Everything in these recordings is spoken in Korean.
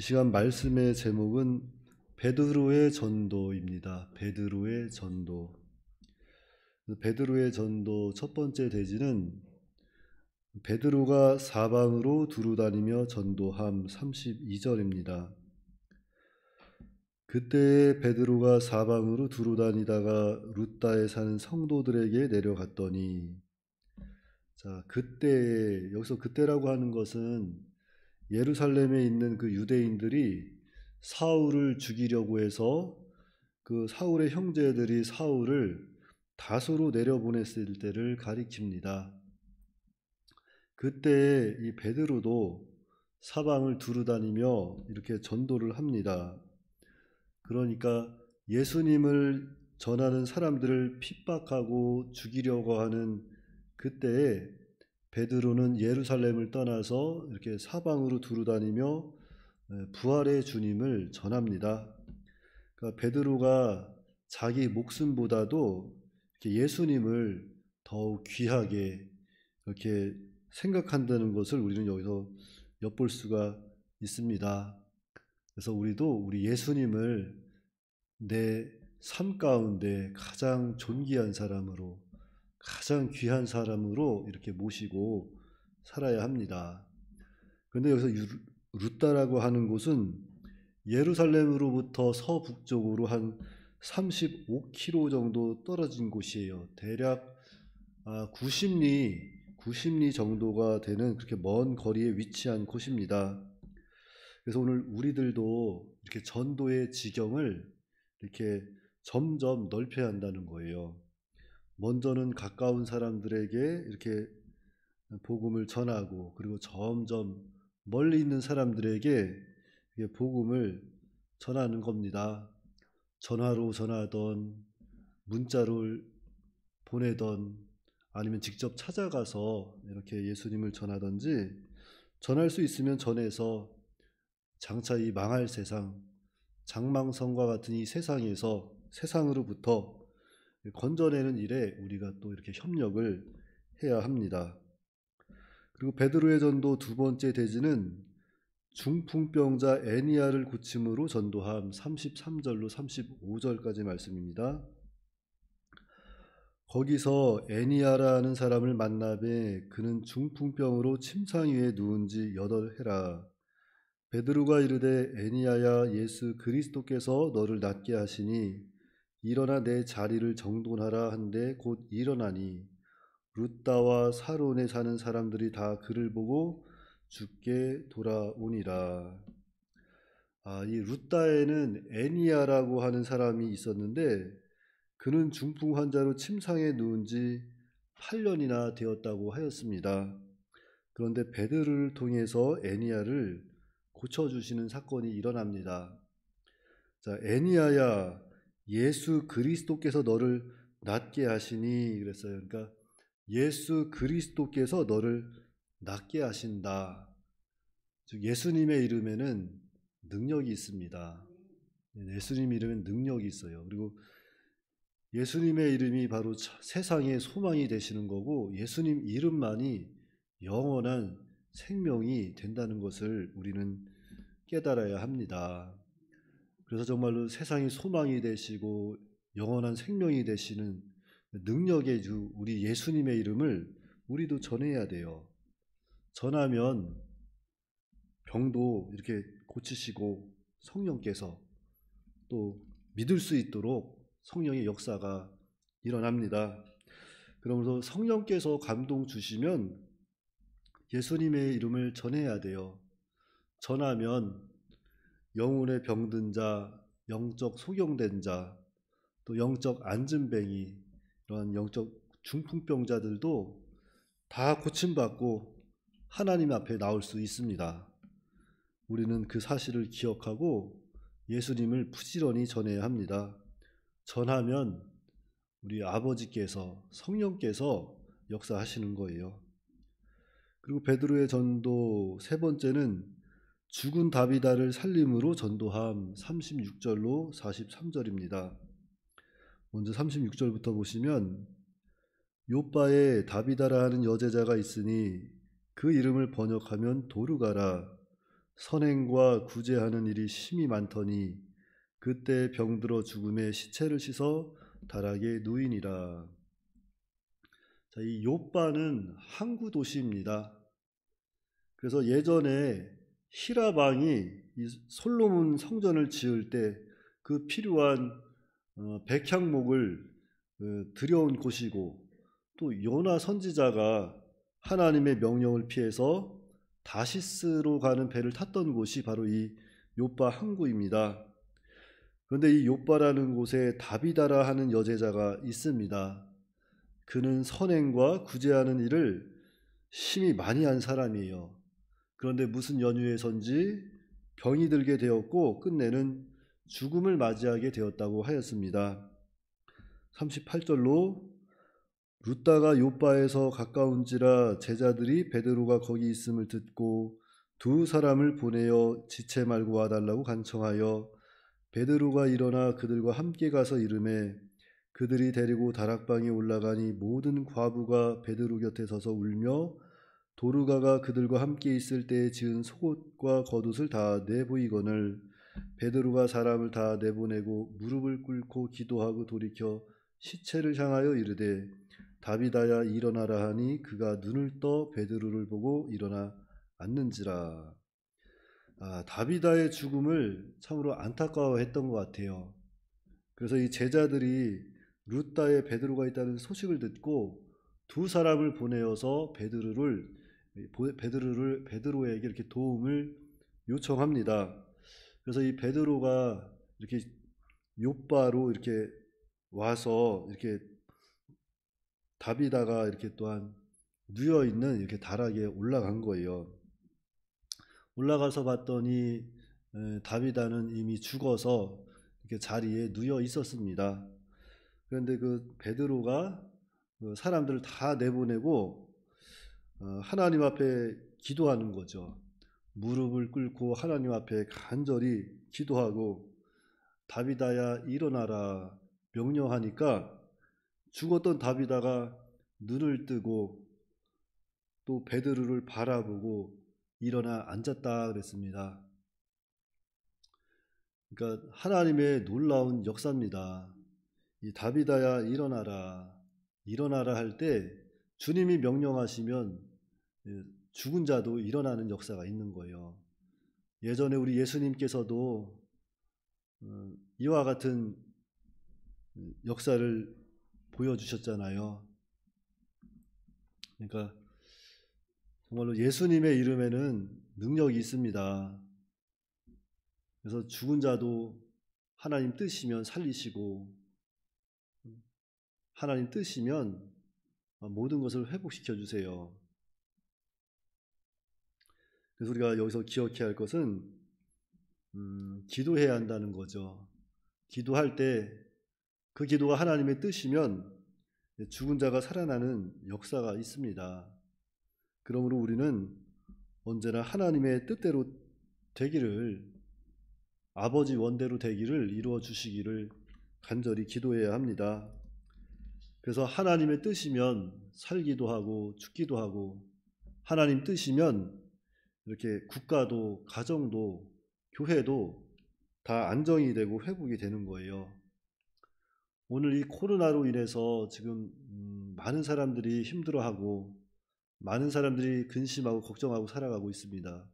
이 시간 말씀의 제목은 베드로의 전도입니다. 베드로의 전도. 베드로의 전도 첫 번째 대지는 베드로가 사방으로 두루다니며 전도함 32절입니다. 그때 베드로가 사방으로 두루다니다가 룻다에 사는 성도들에게 내려갔더니, 자, 그때, 여기서 그때라고 하는 것은 예루살렘에 있는 그 유대인들이 사울을 죽이려고 해서 그 사울의 형제들이 사울을 다소로 내려보냈을 때를 가리킵니다. 그때 이 베드로도 사방을 두루다니며 이렇게 전도를 합니다. 그러니까 예수님을 전하는 사람들을 핍박하고 죽이려고 하는 그때에 베드로는 예루살렘을 떠나서 이렇게 사방으로 두루다니며 부활의 주님을 전합니다. 그러니까 베드로가 자기 목숨보다도 이렇게 예수님을 더욱 귀하게 이렇게 생각한다는 것을 우리는 여기서 엿볼 수가 있습니다. 그래서 우리도 우리 예수님을 내 삶 가운데 가장 존귀한 사람으로, 가장 귀한 사람으로 이렇게 모시고 살아야 합니다. 그런데 여기서 룻다라고 하는 곳은 예루살렘으로부터 서북쪽으로 한 35km 정도 떨어진 곳이에요. 대략 90리 정도가 되는 그렇게 먼 거리에 위치한 곳입니다. 그래서 오늘 우리들도 이렇게 전도의 지경을 이렇게 점점 넓혀야 한다는 거예요. 먼저는 가까운 사람들에게 이렇게 복음을 전하고, 그리고 점점 멀리 있는 사람들에게 복음을 전하는 겁니다. 전화로 전하던, 문자로 보내던, 아니면 직접 찾아가서 이렇게 예수님을 전하든지, 전할 수 있으면 전해서 장차 이 망할 세상, 장망성과 같은 이 세상으로부터 건져내는 일에 우리가 또 이렇게 협력을 해야 합니다. 그리고 베드로의 전도 두 번째 대지는 중풍병자 애니야를 고침으로 전도함 33절로 35절까지 말씀입니다. 거기서 애니야라는 사람을 만나매 그는 중풍병으로 침상 위에 누운 지 8해라. 베드로가 이르되 애니야야, 예수 그리스도께서 너를 낫게 하시니 일어나 내 자리를 정돈하라 한데 곧 일어나니 룻다와 사론에 사는 사람들이 다 그를 보고 죽게 돌아오니라. 이 룻다에는 애니야라고 하는 사람이 있었는데 그는 중풍 환자로 침상에 누운 지 8년이나 되었다고 하였습니다. 그런데 베드로를 통해서 애니야를 고쳐주시는 사건이 일어납니다. 자, 애니야야, 예수 그리스도께서 너를 낫게 하시니 그랬어요. 그러니까 예수 그리스도께서 너를 낫게 하신다. 즉 예수님의 이름에는 능력이 있습니다. 예수님 이름엔 능력이 있어요. 그리고 예수님의 이름이 바로 세상의 소망이 되시는 거고, 예수님 이름만이 영원한 생명이 된다는 것을 우리는 깨달아야 합니다. 그래서 정말로 세상의 소망이 되시고 영원한 생명이 되시는 능력의 주 우리 예수님의 이름을 우리도 전해야 돼요. 전하면 병도 이렇게 고치시고 성령께서 또 믿을 수 있도록 성령의 역사가 일어납니다. 그러면서 성령께서 감동 주시면 예수님의 이름을 전해야 돼요. 전하면 영혼의 병든 자, 영적 소경된 자, 또 영적 안진뱅이, 이런 영적 중풍병자들도 다 고침받고 하나님 앞에 나올 수 있습니다. 우리는 그 사실을 기억하고 예수님을 부지런히 전해야 합니다. 전하면 우리 아버지께서, 성령께서 역사하시는 거예요. 그리고 베드로의 전도 세 번째는 죽은 다비다를 살림으로 전도함 36절로 43절입니다. 먼저 36절부터 보시면, 요바에 다비다라 하는 여제자가 있으니 그 이름을 번역하면 도르가라. 선행과 구제하는 일이 심히 많더니 그때 병들어 죽음에 시체를 씻어 다락에 누이니라. 자, 이 요빠는 항구 도시입니다. 그래서 예전에 히람 왕이 이 솔로몬 성전을 지을 때 그 필요한 백향목을 들여온 곳이고, 또 요나 선지자가 하나님의 명령을 피해서 다시스로 가는 배를 탔던 곳이 바로 이 요빠 항구입니다. 그런데 이 요빠라는 곳에 다비다라 하는 여제자가 있습니다. 그는 선행과 구제하는 일을 심히 많이 한 사람이에요. 그런데 무슨 연유에선지 병이 들게 되었고 끝내는 죽음을 맞이하게 되었다고 하였습니다. 38절로 룻다가 요빠에서 가까운지라 제자들이 베드로가 거기 있음을 듣고 두 사람을 보내어 지체 말고 와달라고 간청하여 베드로가 일어나 그들과 함께 가서 이르매 그들이 데리고 다락방에 올라가니 모든 과부가 베드로 곁에 서서 울며 도르가가 그들과 함께 있을 때에 지은 속옷과 겉옷을 다 내보이거늘 베드로가 사람을 다 내보내고 무릎을 꿇고 기도하고 돌이켜 시체를 향하여 이르되 다비다야 일어나라 하니 그가 눈을 떠 베드로를 보고 일어나 앉는지라. 다비다의 죽음을 참으로 안타까워했던 것 같아요. 그래서 이 제자들이 룻다에 베드로가 있다는 소식을 듣고 두 사람을 보내어서 베드로에게 이렇게 도움을 요청합니다. 그래서 이 베드로가 이렇게 요바로 이렇게 와서 이렇게 다비다가 이렇게 또한 누워 있는 이렇게 다락에 올라간 거예요. 올라가서 봤더니 다비다는 이미 죽어서 이렇게 자리에 누워 있었습니다. 그런데 그 베드로가 그 사람들을 다 내보내고 하나님 앞에 기도하는 거죠. 무릎을 꿇고 하나님 앞에 간절히 기도하고 다비다야 일어나라 명령하니까 죽었던 다비다가 눈을 뜨고 또 베드로를 바라보고 일어나 앉았다 그랬습니다. 그러니까 하나님의 놀라운 역사입니다. 이 다비다야 일어나라 할 때 주님이 명령하시면 죽은 자도 일어나는 역사가 있는 거예요. 예전에 우리 예수님께서도 이와 같은 역사를 보여주셨잖아요. 그러니까 정말로 예수님의 이름에는 능력이 있습니다. 그래서 죽은 자도 하나님 뜻이면 살리시고 하나님 뜻이면 모든 것을 회복시켜 주세요. 그래서 우리가 여기서 기억해야 할 것은 기도해야 한다는 거죠. 기도할 때 그 기도가 하나님의 뜻이면 죽은 자가 살아나는 역사가 있습니다. 그러므로 우리는 언제나 하나님의 뜻대로 되기를, 아버지 원대로 되기를 이루어 주시기를 간절히 기도해야 합니다. 그래서 하나님의 뜻이면 살기도 하고 죽기도 하고, 하나님 뜻이면 이렇게 국가도 가정도 교회도 다 안정이 되고 회복이 되는 거예요. 오늘 이 코로나로 인해서 지금 많은 사람들이 힘들어하고 많은 사람들이 근심하고 걱정하고 살아가고 있습니다.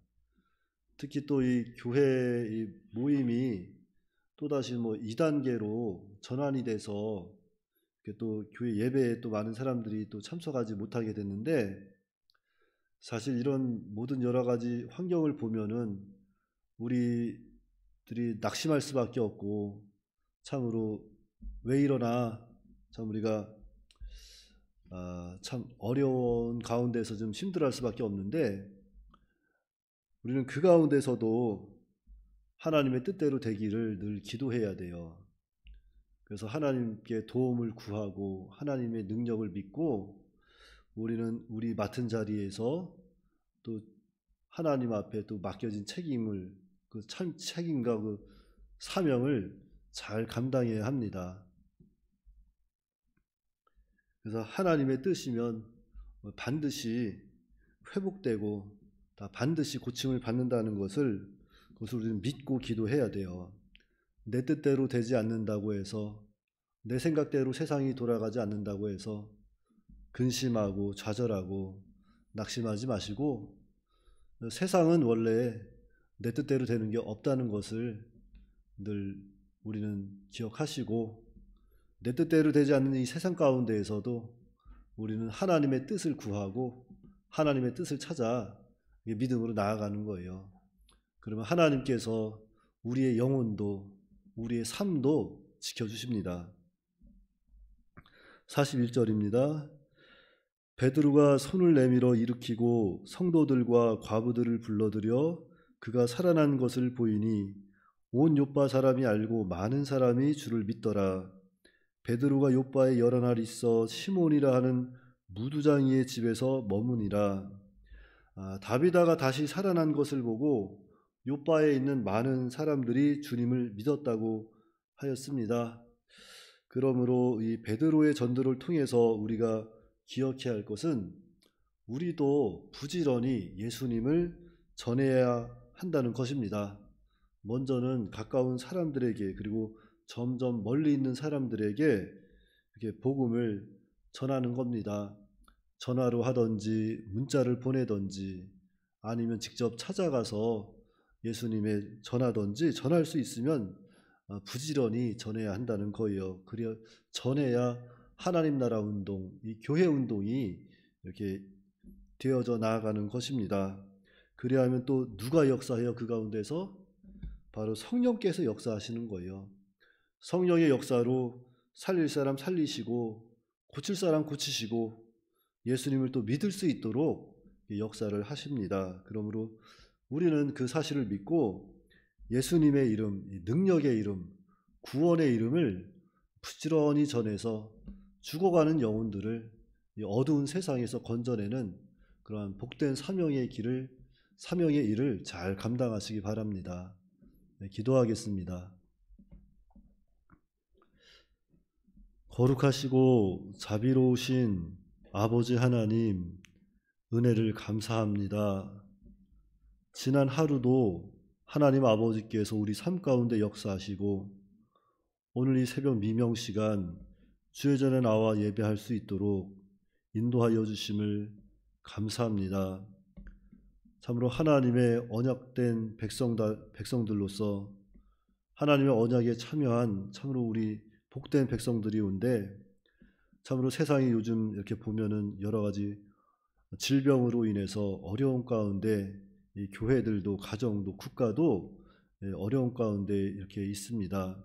특히 또 이 교회 이 모임이 또다시 뭐 2단계로 전환이 돼서 또 교회 예배에 또 많은 사람들이 또 참석하지 못하게 됐는데, 사실 이런 모든 여러 가지 환경을 보면은 우리들이 낙심할 수밖에 없고, 참으로 왜 이러나 참 우리가 참 어려운 가운데서 좀 힘들어할 수밖에 없는데, 우리는 그 가운데서도 하나님의 뜻대로 되기를 늘 기도해야 돼요. 그래서 하나님께 도움을 구하고 하나님의 능력을 믿고 우리는 우리 맡은 자리에서 또 하나님 앞에 또 맡겨진 책임을, 그 책임과 그 사명을 잘 감당해야 합니다. 그래서 하나님의 뜻이면 반드시 회복되고 다 반드시 고침을 받는다는 것을 그것을 우리는 믿고 기도해야 돼요. 내 뜻대로 되지 않는다고 해서, 내 생각대로 세상이 돌아가지 않는다고 해서 근심하고 좌절하고 낙심하지 마시고, 세상은 원래 내 뜻대로 되는 게 없다는 것을 늘 우리는 기억하시고, 내 뜻대로 되지 않는 이 세상 가운데에서도 우리는 하나님의 뜻을 구하고 하나님의 뜻을 찾아 믿음으로 나아가는 거예요. 그러면 하나님께서 우리의 영혼도 우리의 삶도 지켜주십니다. 41절입니다. 베드로가 손을 내밀어 일으키고 성도들과 과부들을 불러들여 그가 살아난 것을 보이니 온 요빠 사람이 알고 많은 사람이 주를 믿더라. 베드로가 요빠에 여러 날 있어 시몬이라 하는 무두장이의 집에서 머무니라. 다비다가 다시 살아난 것을 보고 요빠에 있는 많은 사람들이 주님을 믿었다고 하였습니다. 그러므로 이 베드로의 전도를 통해서 우리가 기억해야 할 것은, 우리도 부지런히 예수님을 전해야 한다는 것입니다. 먼저는 가까운 사람들에게, 그리고 점점 멀리 있는 사람들에게 이렇게 복음을 전하는 겁니다. 전화로 하든지 문자를 보내든지 아니면 직접 찾아가서 예수님의 전하든지, 전할 수 있으면 부지런히 전해야 한다는 거예요. 그래야 전해야 하나님 나라 운동, 이 교회 운동이 이렇게 되어져 나아가는 것입니다. 그래야 하면 또 누가 역사해요? 그 가운데서 바로 성령께서 역사하시는 거예요. 성령의 역사로 살릴 사람 살리시고 고칠 사람 고치시고 예수님을 또 믿을 수 있도록 역사를 하십니다. 그러므로 우리는 그 사실을 믿고 예수님의 이름, 능력의 이름, 구원의 이름을 부지런히 전해서 죽어가는 영혼들을 이 어두운 세상에서 건져내는 그러한 복된 사명의 일을 잘 감당하시기 바랍니다. 네, 기도하겠습니다. 거룩하시고 자비로우신 아버지 하나님, 은혜를 감사합니다. 지난 하루도 하나님 아버지께서 우리 삶 가운데 역사하시고, 오늘 이 새벽 미명 시간 주의 전에 나와 예배할 수 있도록 인도하여 주심을 감사합니다. 참으로 하나님의 언약된 백성들로서 하나님의 언약에 참여한 참으로 우리 복된 백성들이온데, 참으로 세상이 요즘 이렇게 보면은 여러 가지 질병으로 인해서 어려운 가운데 이 교회들도 가정도 국가도 어려운 가운데 이렇게 있습니다.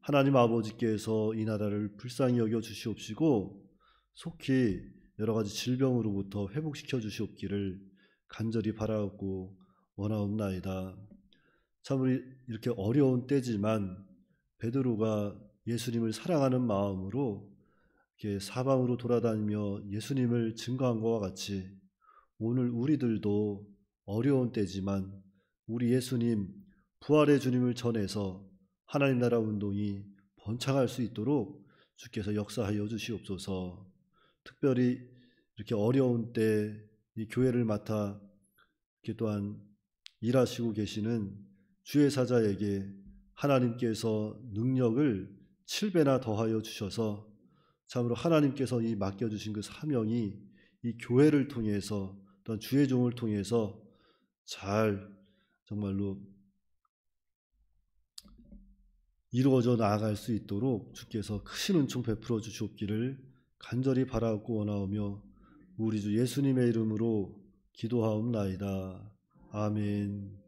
하나님 아버지께서 이 나라를 불쌍히 여겨 주시옵시고 속히 여러 가지 질병으로부터 회복시켜 주시옵기를 간절히 바라옵고 원하옵나이다. 참으로 이렇게 어려운 때지만 베드로가 예수님을 사랑하는 마음으로 이렇게 사방으로 돌아다니며 예수님을 증거한 것과 같이, 오늘 우리들도 어려운 때지만 우리 예수님, 부활의 주님을 전해서 하나님 나라 운동이 번창할 수 있도록 주께서 역사하여 주시옵소서. 특별히 이렇게 어려운 때 이 교회를 맡아 이렇게 또한 일하시고 계시는 주의 사자에게 하나님께서 능력을 7배나 더하여 주셔서 참으로 하나님께서 이 맡겨주신 그 사명이 이 교회를 통해서 또한 주의 종을 통해서 잘 정말로 이루어져 나아갈 수 있도록 주께서 크신 은총 베풀어 주시옵기를 간절히 바라고 원하오며 우리 주 예수님의 이름으로 기도하옵나이다. 아멘.